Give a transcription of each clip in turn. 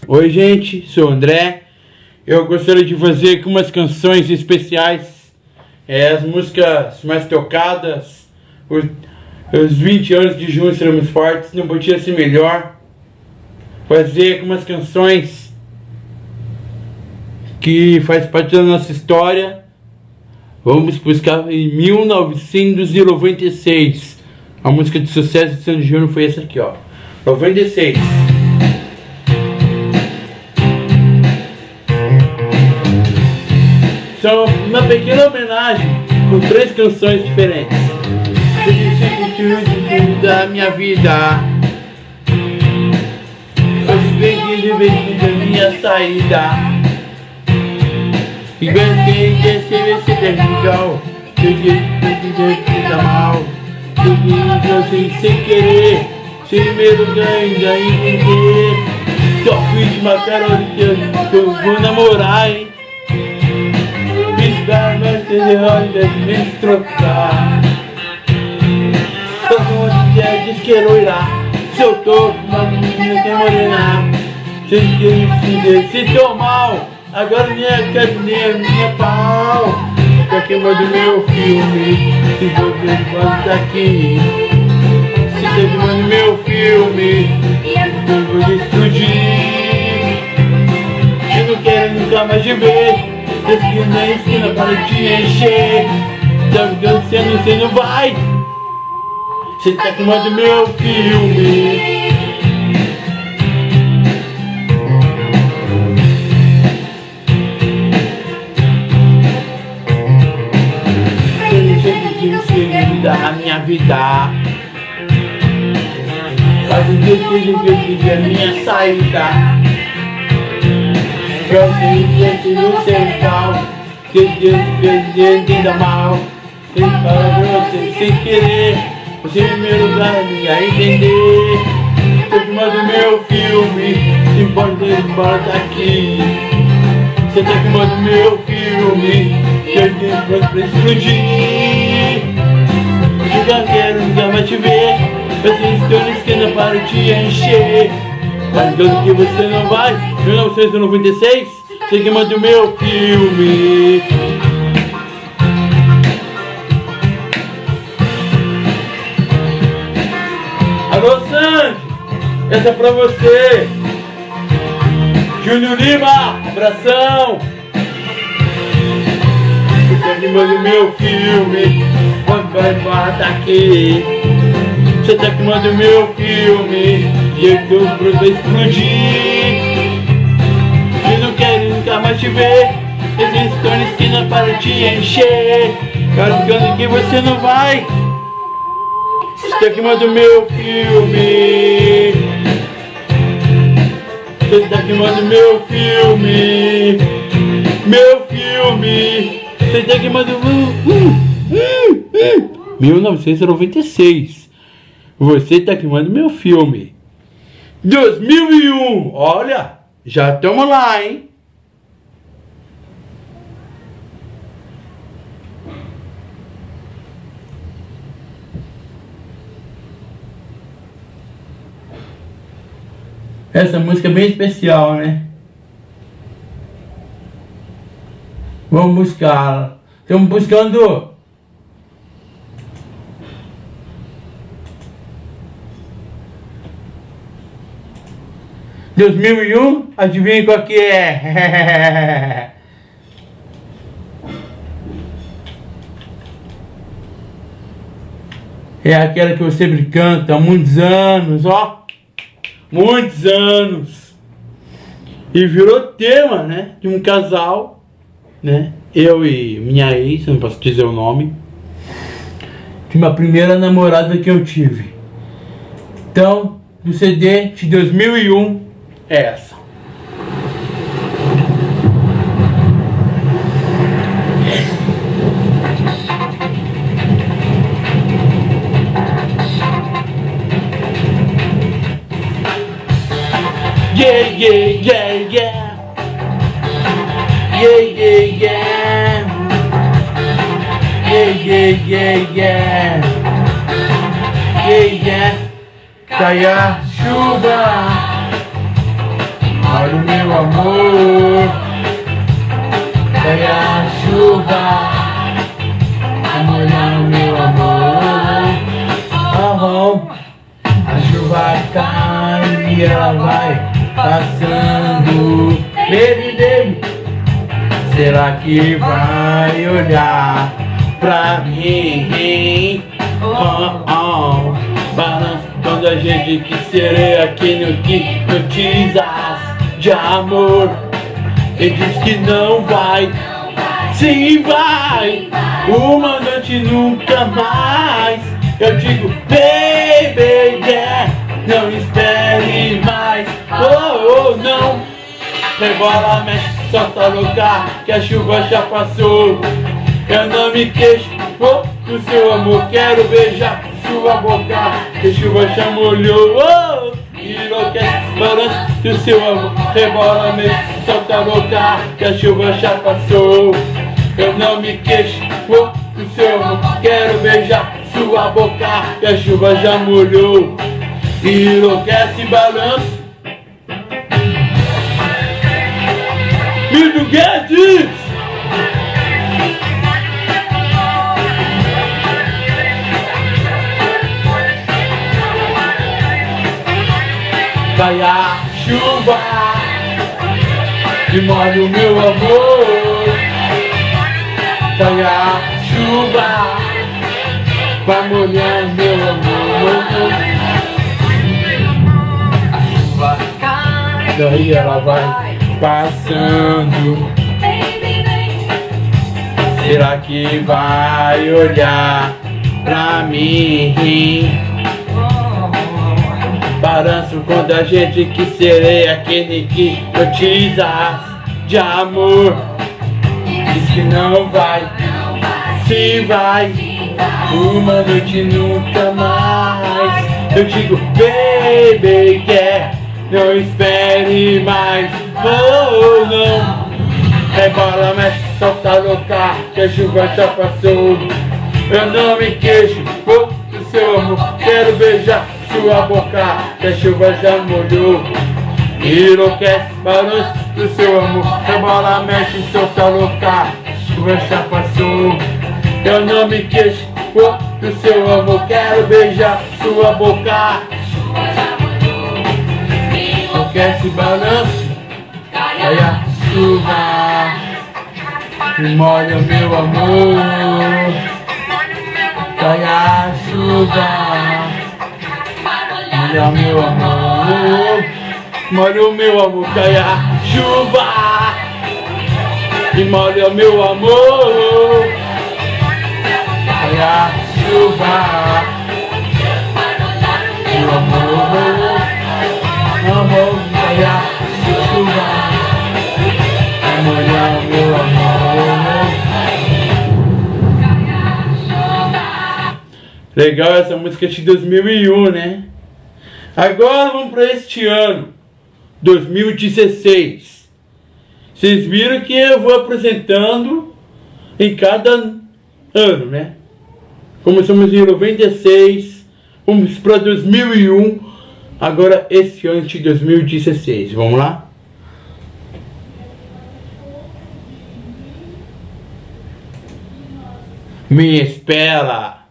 Oi gente, sou o André. Eu gostaria de fazer aqui umas canções especiais, as músicas mais tocadas. Os 20 anos de junho seremos fortes, não podia ser melhor. Fazer aqui umas canções que faz parte da nossa história. Vamos buscar em 1996. A música de sucesso de Sandy Júnior foi essa aqui, ó. 96. São uma pequena homenagem com 3 canções diferentes. Da minha vida, os bem da minha saída. E bem que esse é legal. Que tá mal. Que sem querer, sem medo de ainda entender. Só fui de macarrão que eu vou namorar, hein. Vai ter olhas me trocar. Todo mundo diz que loira. Se eu tô com uma menina que é morena, sem que se tô mal, agora nem a nem a minha pau. Tá queimando meu filme. Se você volta aqui, se tá queimando meu filme, eu vou explodir. Eu não quero nunca mais te ver. Esquina na esquina para te encher. Tá ficando você não vai. Você tá queimando meu filme. Você da minha vida. Faz um desejo que é a minha saída. Eu sei que no cercal, que Deus entenda mal. Ele fala pra você sem querer, você em primeiro lugar me a entender. Tô filmando meu filme, se pode ir embora daqui. Você tá filmando meu filme, que eu tenho pronto pra explodir. Eu já quero nunca mais te ver, eu sei estou na esquina para te encher. Mas que você não vai, 1996, você queimando meu filme. Alô Sandy, essa é pra você. Júnior Lima, abração. Você tá queimando meu filme, quando vai matar aqui. Você tá queimando meu filme e eu tô pronto pra explodir. Eu não quero nunca mais te ver. Eu estou na esquina para te encher. Carregando que você não vai. Você tá queimando meu filme. Você tá queimando meu filme. Meu filme. Você tá queimando 1996. Você tá queimando meu filme. 2001. Olha, já estamos lá, hein? Essa música é bem especial, né? Vamos buscá-la. Estamos buscando. Em 2001, adivinha qual que é? É aquela que você sempre canta há muitos anos, ó. Muitos anos. E virou tema, né? De um casal, né? Eu e minha ex, não posso dizer o nome. De uma primeira namorada que eu tive. Então, do CD de 2001. É essa. Yeah, yeah, yeah, yeah. Yeah, yeah, yeah. Yeah, yeah, yeah, yeah. Yeah, yeah. Cai a chuva. Olha o Daí ela vai passando. Baby, será que vai olhar pra mim? Balança quando a gente quis ser aquele que notícias de amor. Ele diz que não vai, sim vai, uma noite nunca mais. Eu digo, baby, yeah, não espere mais, oh, não. Rebola, mexe, solta louca, que a chuva já passou. Eu não me queixo, do seu amor, quero beijar sua boca, que a chuva já molhou, oh. Enlouquece, balança do seu amor, rebola, mexe, solta louca, que a chuva já passou. Eu não me queixo, do seu amor, quero beijar sua boca, que a chuva já molhou. Enlouquece, balança. Milton Guedes! Cai a chuva e molha o meu amor. Cai a chuva, vai molhar meu amor. A chuva cai, daí ela vai passando. Será que vai olhar pra mim? Balanço quando a gente quis ser aquele que notícias de amor. Diz que não vai, se vai, uma noite nunca mais. Eu digo, baby, yeah, não espere mais, oh, não. Rebola, mexe, solta louca, que a chuva já passou. Eu não me queixo, do seu amor, quero beijar sua boca, que a chuva já molhou. Enlouquece, balança do seu amor, rebola, mexe, solta louca, a chuva já passou. Eu não me queixo, do seu amor, quero beijar sua boca. Enlouquece, balança, cai a chuva e molha meu amor. Cai a chuva, molha meu amor, molha o meu amor. Cai a chuva e molha meu amor. Cai a chuva, meu amor, amor. Cai a chuva e molha meu amor. Legal, essa música é de 2001, né? Agora vamos para este ano, 2016. Vocês viram que eu vou apresentando em cada ano, né? Começamos em 96, vamos para 2001, agora esse ano de 2016. Vamos lá? Me espera.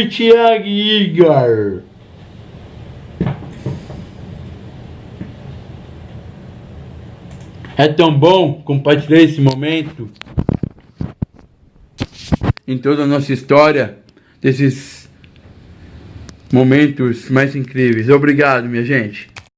e Thiago e Igor. É tão bom compartilhar esse momento em toda a nossa história, desses momentos mais incríveis. Obrigado, minha gente.